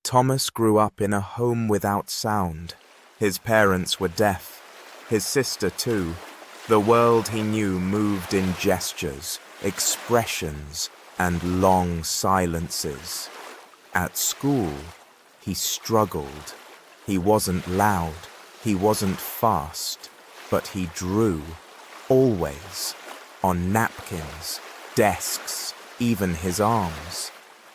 Thomas grew up in a home without sound. His parents were deaf, his sister too. The world he knew moved in gestures, expressions, and long silences. At school, he struggled. He wasn't loud, he wasn't fast, but he drew, always, on napkins, desks, even his arms.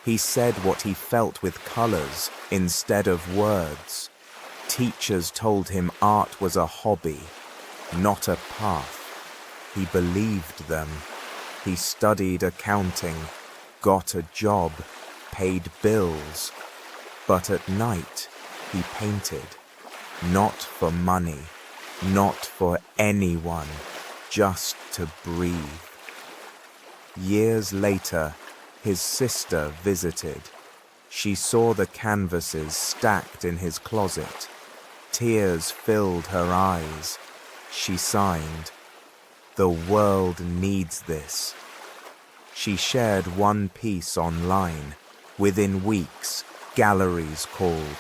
He said what he felt with colors instead of words. Teachers told him art was a hobby, not a path. He believed them. He studied accounting, got a job, paid bills. But at night, he painted. Not for money, not for anyone, just to breathe. Years later, his sister visited. She saw the canvases stacked in his closet. Tears filled her eyes. She signed, "The world needs this." She shared one piece online. Within weeks, galleries called.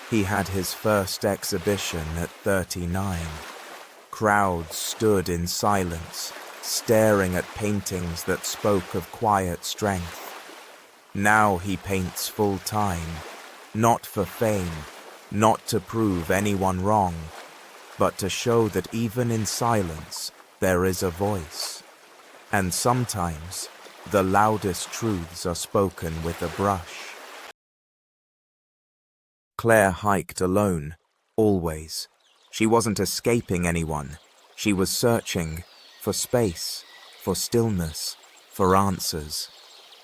He had his first exhibition at 39. Crowds stood in silence, staring at paintings that spoke of quiet strength. Now he paints full-time, not for fame, not to prove anyone wrong, but to show that even in silence there is a voice. And sometimes the loudest truths are spoken with a brush. Claire hiked alone, always. She wasn't escaping anyone. She was searching for space, for stillness, for answers.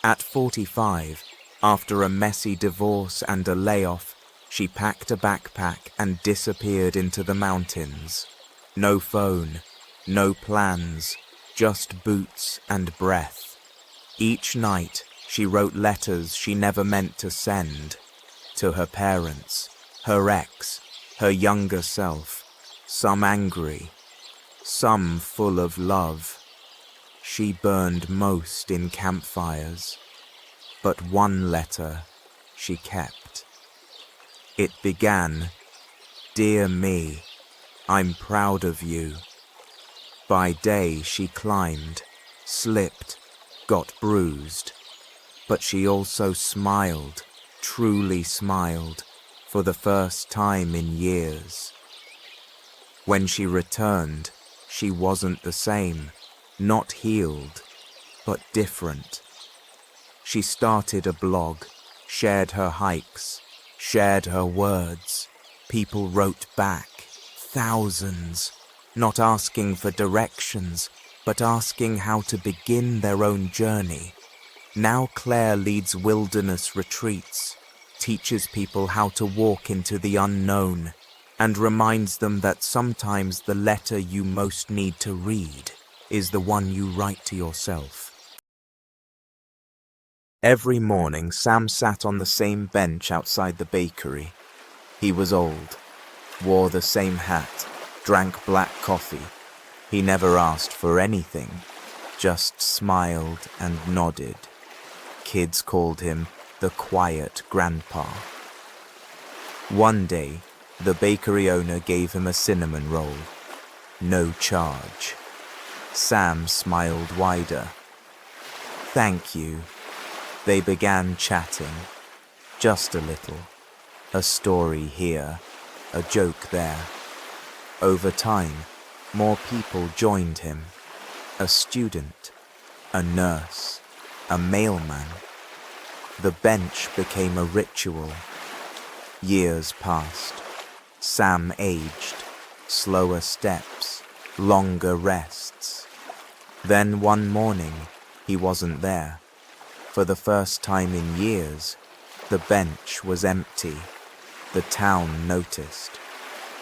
At 45, after a messy divorce and a layoff, she packed a backpack and disappeared into the mountains. No phone, no plans, just boots and breath. Each night, she wrote letters she never meant to send. To her parents, her ex, her younger self, some angry, some full of love. She burned most in campfires, but one letter she kept. It began, "Dear me, I'm proud of you." By day she climbed, slipped, got bruised, but she also smiled, truly smiled, for the first time in years. When she returned, she wasn't the same, not healed, but different. She started a blog, shared her hikes, shared her words. People wrote back, thousands, not asking for directions, but asking how to begin their own journey. Now Claire leads wilderness retreats, teaches people how to walk into the unknown, and reminds them that sometimes the letter you most need to read is the one you write to yourself. Every morning, Sam sat on the same bench outside the bakery. He was old, wore the same hat, drank black coffee. He never asked for anything, just smiled and nodded. Kids called him the quiet grandpa. One day, the bakery owner gave him a cinnamon roll. No charge. Sam smiled wider. "Thank you." They began chatting. Just a little. A story here, a joke there. Over time, more people joined him. A student, a nurse, a mailman. The bench became a ritual. Years passed. Sam aged. Slower steps, longer rests. Then one morning, he wasn't there. For the first time in years, the bench was empty. The town noticed.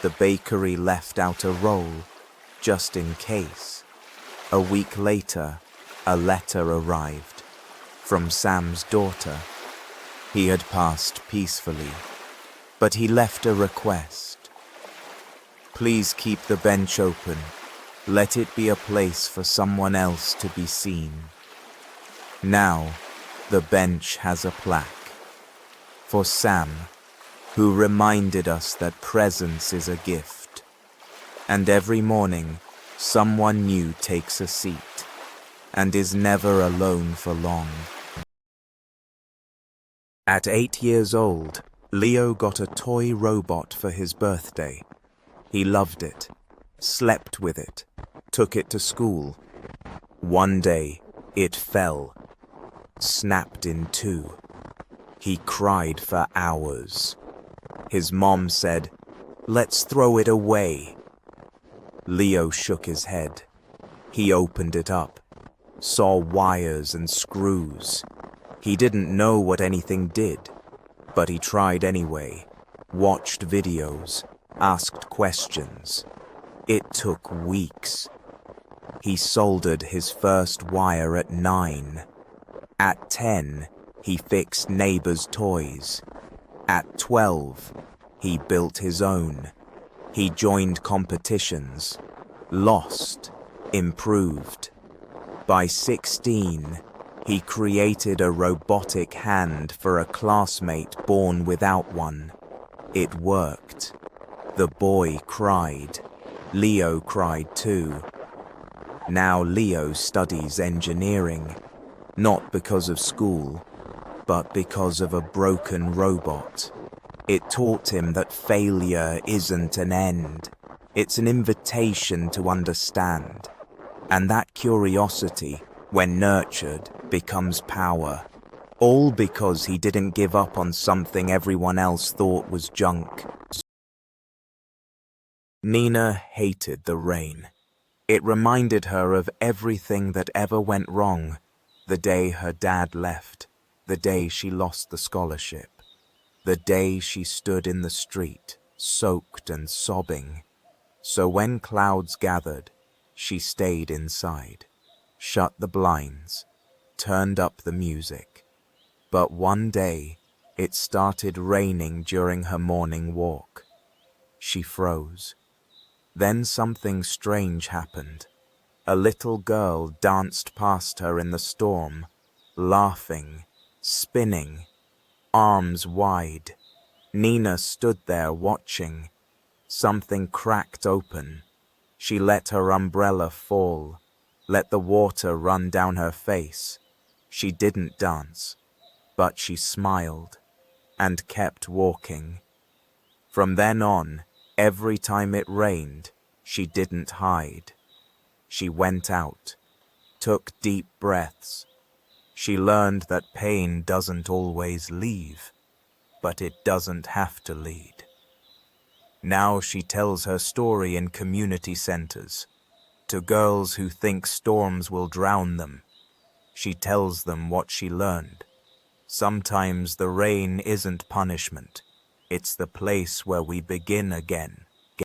The bakery left out a roll, just in case. A week later, a letter arrived. From Sam's daughter. He had passed peacefully, but he left a request. "Please keep the bench open. Let it be a place for someone else to be seen." Now, the bench has a plaque. For Sam, who reminded us that presence is a gift. And every morning, someone new takes a seat and is never alone for long. At 8 years old, Leo got a toy robot for his birthday. He loved it, slept with it, took it to school. One day, it fell, snapped in two. He cried for hours. His mom said, "Let's throw it away." Leo shook his head. He opened it up, saw wires and screws. He didn't know what anything did, but he tried anyway, watched videos, asked questions. It took weeks. He soldered his first wire at 9. At 10, he fixed neighbors' toys. At 12, he built his own. He joined competitions, lost, improved. By 16, he created a robotic hand for a classmate born without one. It worked. The boy cried. Leo cried too. Now Leo studies engineering, not because of school, but because of a broken robot. It taught him that failure isn't an end. It's an invitation to understand. And that curiosity, when nurtured, becomes power. All because he didn't give up on something everyone else thought was junk. Nina hated the rain. It reminded her of everything that ever went wrong. The day her dad left, the day she lost the scholarship, the day she stood in the street, soaked and sobbing. So when clouds gathered, she stayed inside, shut the blinds, turned up the music. But one day, it started raining during her morning walk. She froze. Then something strange happened. A little girl danced past her in the storm, laughing, spinning, arms wide. Nina stood there watching. Something cracked open. She let her umbrella fall, let the water run down her face. She didn't dance, but she smiled and kept walking. From then on, every time it rained, she didn't hide. She went out, took deep breaths. She learned that pain doesn't always leave, but it doesn't have to lead. Now she tells her story in community centers, to girls who think storms will drown them. She tells them what she learned. Sometimes the rain isn't punishment. It's the place where we begin again.